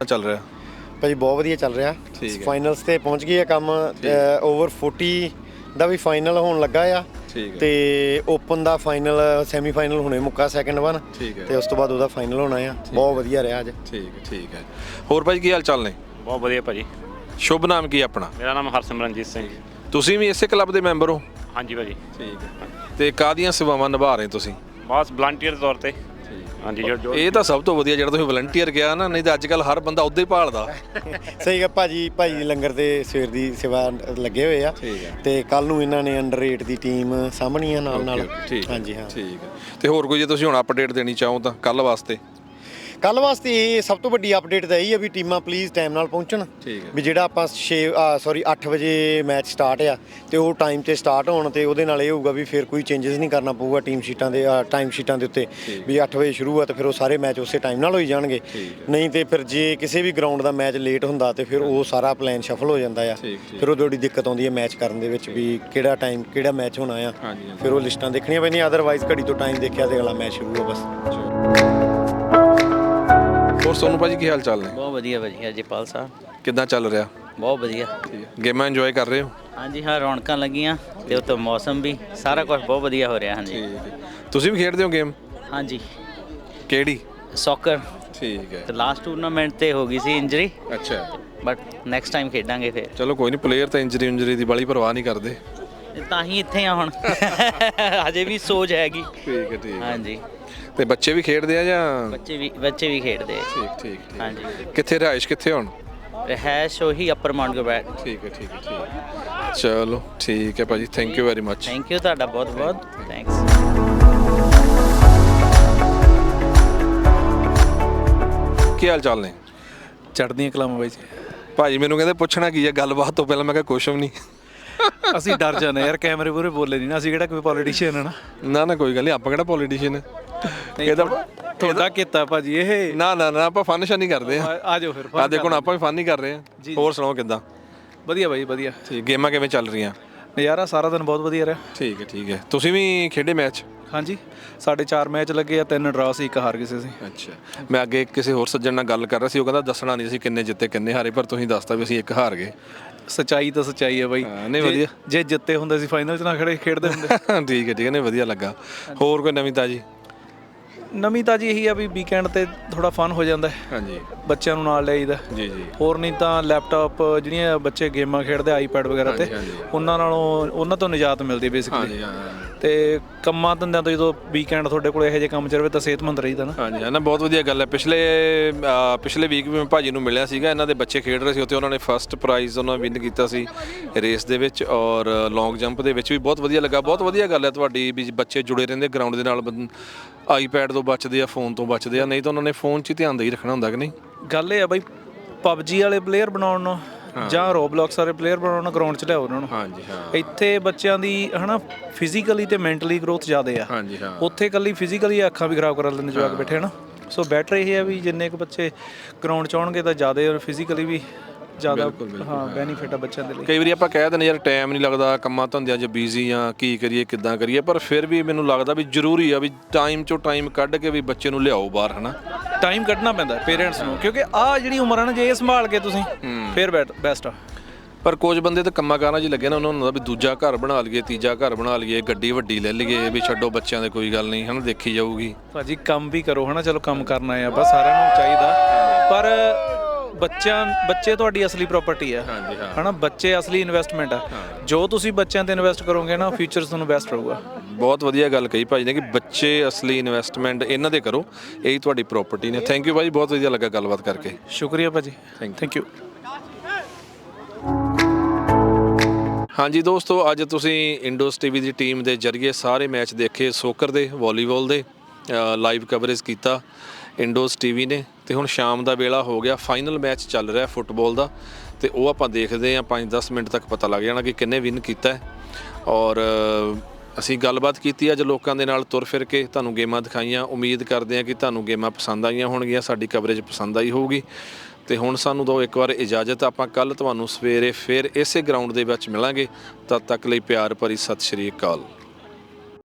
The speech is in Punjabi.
ਚੱਲ ਰਿਹਾ ਭਾਜੀ ਬਹੁਤ ਵਧੀਆ ਚੱਲ ਰਿਹਾ। ਫਾਈਨਲਸ ਤੇ ਪਹੁੰਚ ਗਈ ਆ ਕੰਮ। ਓਵਰ 40 ਦਾ ਵੀ ਫਾਈਨਲ ਹੋਣ ਲੱਗਾ ਆ ਤੇ ਓਪਨ ਦਾ ਫਾਈਨਲ ਸੈਮੀ ਫਾਈਨਲ ਹੁਣੇ ਮੁੱਕਾ ਸੈਕੰਡ ਵਨ ਤੇ ਉਸ ਤੋਂ ਬਾਅਦ ਉਹਦਾ ਫਾਈਨਲ ਹੋਣਾ ਆ। ਬਹੁਤ ਵਧੀਆ ਰਿਹਾ ਅੱਜ। ਠੀਕ ਹੈ। ਹੋਰ ਭਾਜੀ ਕੀ ਹਾਲ ਚਾਲ ਨੇ? ਬਹੁਤ ਵਧੀਆ ਭਾਜੀ। ਸ਼ੁਭ ਨਾਮ ਕੀ ਆਪਣਾ? ਮੇਰਾ ਨਾਮ ਹਰਸਿਮਰਨਜੀਤ ਸਿੰਘ ਜੀ। ਤੁਸੀਂ ਵੀ ਇਸੇ ਕਲੱਬ ਦੇ ਮੈਂਬਰ ਹੋ? ਹਾਂਜੀ ਭਾਜੀ। ਠੀਕ ਹੈ। ਤੇ ਕਾਹਦੀਆਂ ਸੇਵਾਵਾਂ ਨਿਭਾ ਰਹੇ ਤੁਸੀਂ? ਬਸ ਵਲੰਟੀਅਰ ਦੇ ਤੌਰ ਤੇ। ਹਾਂਜੀ ਜੋ ਇਹ ਤਾਂ ਸਭ ਤੋਂ ਵਧੀਆ ਜਿਹੜਾ ਤੁਸੀਂ ਵਲੰਟੀਅਰ ਗਿਆ ਨਾ, ਨਹੀਂ ਤਾਂ ਅੱਜ ਕੱਲ੍ਹ ਹਰ ਬੰਦਾ ਉੱਦਾਂ ਹੀ ਭਾਲਦਾ। ਸਹੀ ਗੱਲ ਭਾਜੀ ਲੰਗਰ ਤੇ ਸਵੇਰ ਦੀ ਸੇਵਾ ਲੱਗੇ ਹੋਏ ਆ ਤੇ ਕੱਲ ਨੂੰ ਇਹਨਾਂ ਨੇ ਅੰਡਰ 8 ਦੀ ਟੀਮ ਸਾਹਮਣੀ ਆ ਨਾਲ। ਹਾਂਜੀ ਹਾਂ ਠੀਕ ਹੈ। ਤੇ ਹੋਰ ਕੋਈ ਜੇ ਤੁਸੀਂ ਹੁਣ ਅਪਡੇਟ ਦੇਣੀ ਚਾਹੋ ਤਾਂ ਕੱਲ ਵਾਸਤੇ? ਕੱਲ ਵਾਸਤੇ ਇਹ ਸਭ ਤੋਂ ਵੱਡੀ ਅਪਡੇਟ ਤਾਂ ਇਹੀ ਆ ਵੀ ਟੀਮਾਂ ਪਲੀਜ਼ ਟਾਈਮ ਨਾਲ ਪਹੁੰਚਣ। ਵੀ ਜਿਹੜਾ ਆਪਾਂ 8 ਵਜੇ ਮੈਚ ਸਟਾਰਟ ਆ ਤੇ ਉਹ ਟਾਈਮ ਤੇ ਸਟਾਰਟ ਹੋਣ ਤੇ ਉਹਦੇ ਨਾਲ ਇਹ ਹੋਊਗਾ ਵੀ ਫਿਰ ਕੋਈ ਚੇਂਜਸ ਨਹੀਂ ਕਰਨਾ ਪਊਗਾ ਟਾਈਮ ਸ਼ੀਟਾਂ ਦੇ ਉੱਤੇ ਵੀ 8 ਵਜੇ ਸ਼ੁਰੂ ਆ ਤੇ ਫਿਰ ਉਹ ਸਾਰੇ ਮੈਚ ਉਸੇ ਟਾਈਮ ਨਾਲ ਹੋਈ ਜਾਣਗੇ। ਨਹੀਂ ਤੇ ਫਿਰ ਜੇ ਕਿਸੇ ਵੀ ਗਰਾਊਂਡ ਦਾ ਮੈਚ ਲੇਟ ਹੁੰਦਾ ਤੇ ਫਿਰ ਉਹ ਸਾਰਾ ਪਲਾਨ ਸ਼ਫਲ ਹੋ ਜਾਂਦਾ ਆ। ਫਿਰ ਉਹ ਥੋੜੀ ਦਿੱਕਤ ਆਉਂਦੀ ਹੈ ਮੈਚ ਕਰਨ ਦੇ ਵਿੱਚ ਵੀ ਕਿਹੜਾ ਟਾਈਮ ਕਿਹੜਾ ਮੈਚ ਹੋਣਾ ਆ। ਫਿਰ ਉਹ ਲਿਸਟਾਂ ਦੇਖਣੀਆਂ ਪੈਂਦੀਆਂ। ਅਦਰਵਾਈਜ਼ ਘੜੀ ਤੋਂ ਟਾਈਮ ਦੇਖਿਆ ਤੇ ਅਗਲਾ ਮੈਚ ਸ਼ੁਰੂ ਆ ਬਸ। ਹੋਰ ਸੋਨੂੰ ਭਾਜੀ ਕੀ ਹਾਲ ਚਾਲ ਨੇ? ਬਹੁਤ ਵਧੀਆ ਭਾਜੀ। ਅਜੇਪਾਲ ਸਾਹਿਬ ਕਿੱਦਾਂ ਚੱਲ ਰਿਹਾ? ਬਹੁਤ ਵਧੀਆ। ਗੇਮਾਂ ਇੰਜੋਏ ਕਰ ਰਹੇ ਹੋ? ਹਾਂਜੀ ਹਾਂ, ਰੌਣਕਾਂ ਲੱਗੀਆਂ ਤੇ ਉੱਤੋਂ ਮੌਸਮ ਵੀ ਸਾਰਾ ਕੁਝ ਬਹੁਤ ਵਧੀਆ ਹੋ ਰਿਹਾ। ਹਾਂਜੀ ਤੁਸੀਂ ਵੀ ਖੇਡਦੇ ਹੋ ਗੇਮ? ਹਾਂਜੀ। ਕਿਹੜੀ? ਸੌਕਰ। ਠੀਕ ਹੈ। ਤੇ ਲਾਸਟ ਟੂਰਨਾਮੈਂਟ ਤੇ ਹੋ ਗਈ ਸੀ ਇੰਜਰੀ। ਅੱਛਾ। ਬਟ ਨੈਕਸਟ ਟਾਈਮ ਖੇਡਾਂਗੇ ਫਿਰ। ਚਲੋ ਕੋਈ ਨਹੀਂ, ਪਲੇਅਰ ਤਾਂ ਇੰਜਰੀ ਦੀ ਬਾਲੀ ਪਰਵਾਹ ਨਹੀਂ ਕਰਦੇ। ਤਾਂ ਹੀ ਇੱਥੇ ਆ ਹੁਣ। ਹਜੇ ਵੀ ਸੋਚ ਹੈਗੀ। ਠੀਕ ਹੈ। ਹਾਂਜੀ। ਤੇ ਬੱਚੇ ਵੀ ਖੇਡਦੇ ਆ ਜਾਂ? ਬੱਚੇ ਵੀ ਖੇਡਦੇ ਆ। ਠੀਕ। ਹਾਂਜੀ। ਕਿੱਥੇ ਰਿਹਾਇਸ਼ ਕਿੱਥੇ ਹੁਣ? ਰਿਹਾਇਸ਼ ਉਹੀ ਅਪਰ ਮਾਉਂਟ ਗੋਬੈਟ। ਠੀਕ ਹੈ। ਚਲੋ ਠੀਕ ਹੈ ਭਾਜੀ, thank you very much. Thank you ਤੁਹਾਡਾ ਬਹੁਤ ਥੈਂਕਸ। ਕੀ ਹਾਲ ਚਾਲ ਨੇ? ਚੜ੍ਹਦੀਆਂ ਕਲਾਮਾਂ ਬਾਈ ਜੀ। ਭਾਜੀ ਮੈਨੂੰ ਕਹਿੰਦੇ ਪੁੱਛਣਾ ਕੀ ਹੈ ਗੱਲਬਾਤ ਤੋਂ ਪਹਿਲਾਂ। ਮੈਂ ਕਿਹਾ ਕੁਛ ਵੀ ਨਹੀਂ। ਅਸੀਂ ਡਰ ਜਾਂਦੇ ਯਾਰ, ਕੈਮਰੇ ਪੂਰੇ ਬੋਲੇ ਨਹੀਂ ਨਾ। ਅਸੀਂ ਕਿਹੜਾ ਕੋਈ ਪੋਲੀਟੀਸ਼ੀਅਨ ਹੈ ਨਾ ਕੋਈ ਗੱਲ ਨਹੀਂ, ਆਪਾਂ ਕਿਹੜਾ ਪੋਲੀਟੀਸ਼ੀਅਨ ਹੈ। ਇਹਦਾ ਤੁਹਾਡਾ ਕੀਤਾ ਭਾਜੀ ਇਹ। ਨਾ ਆਪਾਂ ਫਨ ਨਹੀਂ ਕਰਦੇ ਆ। ਆ ਜਾਓ ਫਿਰ। ਆ ਦੇਖੋ ਆਪਾਂ ਵੀ ਫਨ ਹੀ ਕਰ ਰਹੇ ਆ। ਹੋਰ ਸੁਣਾਓ ਕਿੱਦਾਂ? ਵਧੀਆ ਬਾਈ ਵਧੀਆ। ਠੀਕ। ਗੇਮਾਂ ਕਿਵੇਂ ਚੱਲ ਰਹੀਆਂ? ਨਜ਼ਾਰਾ ਸਾਰਾ ਦਿਨ ਬਹੁਤ ਵਧੀਆ ਰਿਹਾ। ਠੀਕ ਹੈ। ਤੁਸੀਂ ਵੀ ਖੇਡੇ ਮੈਚ? ਹਾਂਜੀ, ਸਾਡੇ 4 ਮੈਚ ਲੱਗੇ ਆ, 3 ਡਰਾ ਸੀ, 1 ਹਾਰ ਗਏ ਸੀ। ਅੱਛਾ। ਮੈਂ ਅੱਗੇ ਕਿਸੇ ਹੋਰ ਸੱਜਣ ਨਾਲ ਗੱਲ ਕਰ ਰਿਹਾ ਸੀ, ਉਹ ਕਹਿੰਦਾ ਦੱਸਣਾ ਨਹੀਂ ਸੀ ਕਿੰਨੇ ਜਿੱਤੇ ਕਿੰਨੇ ਹਾਰੇ, ਪਰ ਤੁਸੀਂ ਦੱਸਤਾ ਵੀ ਅਸੀਂ 1 ਹਾਰ ਗਏ। ਸੱਚਾਈ ਤਾਂ ਸੱਚਾਈ ਹੈ ਬਾਈ। ਨਹੀਂ ਵਧੀਆ। ਜੇ ਜਿੱਤੇ ਹੁੰਦੇ ਸੀ ਫਾਈਨਲ 'ਚ ਨਾ ਖੇਡਦੇ ਹੁੰਦੇ। ਠੀਕ ਹੈ। ਨਹੀਂ ਵਧੀਆ ਲੱਗਾ। ਹੋਰ ਕੋਈ ਨਵੀਂ ਤਾਜੀ? ਨਵੀਂ ਤਾਜੀ ਇਹੀ ਆ ਵੀ ਵੀਕਐਂਡ ਤੇ ਥੋੜਾ ਫਨ ਹੋ ਜਾਂਦਾ। ਹਾਂਜੀ। ਬੱਚਿਆਂ ਨੂੰ ਨਾਲ ਲਿਆਈਦਾ। ਜੀ। ਹੋਰ ਨਹੀਂ ਤਾਂ ਲੈਪਟਾਪ ਜਿਹੜੀਆਂ ਬੱਚੇ ਗੇਮਾਂ ਖੇਡਦੇ ਆਈਪੈਡ ਵਗੈਰਾ ਤੇ ਉਹਨਾਂ ਤੋਂ ਨਿਜਾਤ ਮਿਲਦੀ ਬੇਸਿਕਲੀ। ਤੇ ਕੰਮਾਂ ਧੰਦਿਆਂ ਤੋਂ ਜਦੋਂ ਵੀਕਐਂਡ ਤੁਹਾਡੇ ਕੋਲ ਇਹੋ ਜਿਹੇ ਕੰਮ ਚੱਲਵੇ ਤਾਂ ਸਿਹਤਮੰਦ ਰਹੀਦਾ ਨਾ। ਹਾਂਜੀ ਨਾ, ਬਹੁਤ ਵਧੀਆ ਗੱਲ ਹੈ। ਪਿਛਲੇ ਵੀਕ ਵੀ ਮੈਂ ਭਾਜੀ ਨੂੰ ਮਿਲਿਆ ਸੀਗਾ। ਇਹਨਾਂ ਦੇ ਬੱਚੇ ਖੇਡ ਰਹੇ ਸੀ ਉੱਥੇ। ਉਹਨਾਂ ਨੇ ਫਸਟ ਪ੍ਰਾਈਜ਼ ਵਿਨ ਕੀਤਾ ਸੀ ਰੇਸ ਦੇ ਵਿੱਚ ਔਰ ਲੌਂਗ ਜੰਪ ਦੇ ਵਿੱਚ ਵੀ। ਬਹੁਤ ਵਧੀਆ ਲੱਗਾ। ਬਹੁਤ ਵਧੀਆ ਗੱਲ ਹੈ ਤੁਹਾਡੀ ਵੀ ਬੱਚੇ ਜੁੜੇ ਰਹਿੰਦੇ ਗਰਾਊਂਡ ਦੇ ਨਾਲ। ਆਈਪੈਡ ਤੋਂ ਬਚਦੇ ਆ, ਫੋਨ ਤੋਂ ਬਚਦੇ ਆ, ਨਹੀਂ ਤਾਂ ਉਹਨਾਂ ਨੇ ਫੋਨ 'ਚ ਹੀ ਧਿਆਨ ਦੇ ਹੀ ਰੱਖਣਾ ਹੁੰਦਾ ਕਿ ਨਹੀਂ? ਗੱਲ ਇਹ ਆ ਬਾਈ, ਪਬਜੀ ਵਾਲੇ ਪਲੇਅਰ ਬਣਾਉਣ ਨੂੰ ਜਾਂ ਰੋਬਲੌਕਸ ਵਾਲੇ ਪਲੇਅਰ ਬਣਾਉਣ ਨੂੰ ਗਰਾਊਂਡ 'ਚ ਲਿਆਓ ਉਹਨਾਂ ਨੂੰ। ਹਾਂਜੀ ਹਾਂ। ਇੱਥੇ ਬੱਚਿਆਂ ਦੀ ਫਿਜ਼ੀਕਲੀ ਤੇ ਮੈਂਟਲੀ ਗਰੋਥ ਜ਼ਿਆਦਾ ਆ। ਹਾਂਜੀ ਹਾਂ। ਉੱਥੇ ਇਕੱਲੀ ਫਿਜ਼ੀਕਲੀ ਅੱਖਾਂ ਵੀ ਖਰਾਬ ਕਰ ਲੈਂਦੇ ਜਵਾਕ ਬੈਠੇ ਸੋ ਬੈਟਰ ਇਹ ਹੈ ਵੀ ਜਿੰਨੇ ਕੁ ਬੱਚੇ ਗਰਾਊਂਡ 'ਚ ਆਉਣਗੇ ਤਾਂ ਜ਼ਿਆਦਾ ਫਿਜ਼ੀਕਲੀ ਵੀ ਜ਼ਿਆਦਾ ਬੈਨੀਫਿਟ ਆ ਬੱਚਿਆਂ ਦੇ ਲਈ। ਕਈ ਵਾਰੀ ਆਪਾਂ ਕਹਿ ਦਿੰਦੇ ਯਾਰ ਟਾਈਮ ਨਹੀਂ ਲੱਗਦਾ, ਕੰਮਾਂ ਧੰਦਿਆਂ 'ਚ ਬਿਜ਼ੀ ਆ, ਕੀ ਕਰੀਏ ਕਿੱਦਾਂ ਕਰੀਏ, ਪਰ ਫਿਰ ਵੀ ਮੈਨੂੰ ਲੱਗਦਾ ਵੀ ਜ਼ਰੂਰੀ ਆ ਵੀ ਟਾਈਮ 'ਚੋਂ ਟਾਈਮ ਕੱਢ ਕੇ ਵੀ ਬੱਚੇ ਨੂੰ ਲਿਆਓ ਬਾਹਰ। ਟਾਈਮ ਕੱਢਣਾ ਪੈਂਦਾ ਪੇਰੈਂਟਸ ਨੂੰ, ਕਿਉਂਕਿ ਆਹ ਜਿਹੜੀ ਉਮਰ ਆ ਨਾ, ਜੇ ਇਹ ਸੰਭਾਲ ਕੇ ਤੁਸੀਂ ਫਿਰ ਬੈਸਟ ਆ। ਪਰ ਕੁਝ ਬੰਦੇ ਤਾਂ ਕੰਮਾਂ ਕਾਰਾਂ 'ਚ ਲੱਗੇ ਨਾ, ਉਹਨਾਂ ਨੂੰ ਹੁੰਦਾ ਵੀ ਦੂਜਾ ਘਰ ਬਣਾ ਲਈਏ, ਤੀਜਾ ਘਰ ਬਣਾ ਲਈਏ, ਗੱਡੀ ਵੱਡੀ ਲੈ ਲਈਏ, ਵੀ ਛੱਡੋ ਬੱਚਿਆਂ ਦੇ ਕੋਈ ਗੱਲ ਨਹੀਂ ਦੇਖੀ ਜਾਊਗੀ। ਭਾਜੀ ਕੰਮ ਵੀ ਕਰੋ ਚਲੋ ਕੰਮ ਕਰਨਾ ਆ ਬਸ, ਸਾਰਿਆਂ ਨੂੰ ਚਾਹੀਦਾ। ਪਰ ਬੱਚੇ ਤੁਹਾਡੀ ਅਸਲੀ ਪ੍ਰਾਪਰਟੀ ਆ ਬੱਚੇ ਅਸਲੀ ਇਨਵੈਸਟਮੈਂਟ ਆ। ਜੋ ਤੁਸੀਂ ਬੱਚਿਆਂ ਤੇ ਇਨਵੈਸਟ ਕਰੋਗੇ ਨਾ, ਫਿਊਚਰ ਤੁਹਾਨੂੰ ਬੈਸਟ ਰਹੂਗਾ। ਬਹੁਤ ਵਧੀਆ ਗੱਲ ਕਹੀ ਭਾਜੀ ਨੇ ਕਿ ਬੱਚੇ ਅਸਲੀ ਇਨਵੈਸਟਮੈਂਟ ਇਹਨਾਂ ਦੇ ਕਰੋ, ਇਹੀ ਤੁਹਾਡੀ ਪ੍ਰਾਪਰਟੀ ਨੇ। ਥੈਂਕ ਯੂ ਭਾਜੀ, ਬਹੁਤ ਵਧੀਆ ਲੱਗਾ ਗੱਲਬਾਤ ਕਰਕੇ। ਸ਼ੁਕਰੀਆ ਭਾਜੀ, ਥੈਂਕ ਯੂ। ਹਾਂਜੀ ਦੋਸਤੋ, ਅੱਜ ਤੁਸੀਂ ਇੰਡੋਸ ਟੀਵੀ ਦੀ ਟੀਮ ਦੇ ਜ਼ਰੀਏ ਸਾਰੇ ਮੈਚ ਦੇਖੇ, ਸੋਕਰ ਦੇ, ਵਾਲੀਬਾਲ ਦੇ ਲਾਈਵ ਕਵਰੇਜ ਕੀਤਾ ਇੰਡੋਸ ਟੀਵੀ ਨੇ। ਤੇ ਹੁਣ ਸ਼ਾਮ ਦਾ ਵੇਲਾ ਹੋ ਗਿਆ, ਫਾਈਨਲ ਮੈਚ ਚੱਲ ਰਿਹਾ ਫੁੱਟਬਾਲ ਦਾ, ਤੇ ਉਹ ਆਪਾਂ ਦੇਖਦੇ ਹਾਂ। 5-10 ਮਿੰਟ ਤੱਕ ਪਤਾ ਲੱਗ ਜਾਣਾ ਕਿ ਕਿੰਨੇ ਵਿਨ ਕੀਤਾ ਹੈ। ਔਰ ਅਸੀਂ ਗੱਲਬਾਤ ਕੀਤੀ ਅੱਜ ਲੋਕਾਂ ਦੇ ਨਾਲ, ਤੁਰ ਫਿਰ ਕੇ ਤੁਹਾਨੂੰ ਗੇਮਾਂ ਦਿਖਾਈਆਂ। ਉਮੀਦ ਕਰਦੇ ਹਾਂ ਕਿ ਤੁਹਾਨੂੰ ਗੇਮਾਂ ਪਸੰਦ ਆਈਆਂ ਹੋਣਗੀਆਂ, ਸਾਡੀ ਕਵਰੇਜ ਪਸੰਦ ਆਈ ਹੋਊਗੀ। ਤੇ ਹੁਣ ਸਾਨੂੰ ਦਿਓ ਇੱਕ ਵਾਰ ਇਜਾਜ਼ਤ। ਆਪਾਂ ਕੱਲ੍ਹ ਤੁਹਾਨੂੰ ਸਵੇਰੇ ਫਿਰ ਇਸੇ ਗਰਾਊਂਡ ਦੇ ਵਿੱਚ ਮਿਲਾਂਗੇ। ਤਦ ਤੱਕ ਲਈ ਪਿਆਰ ਭਰੀ ਸਤਿ ਸ਼੍ਰੀ ਅਕਾਲ।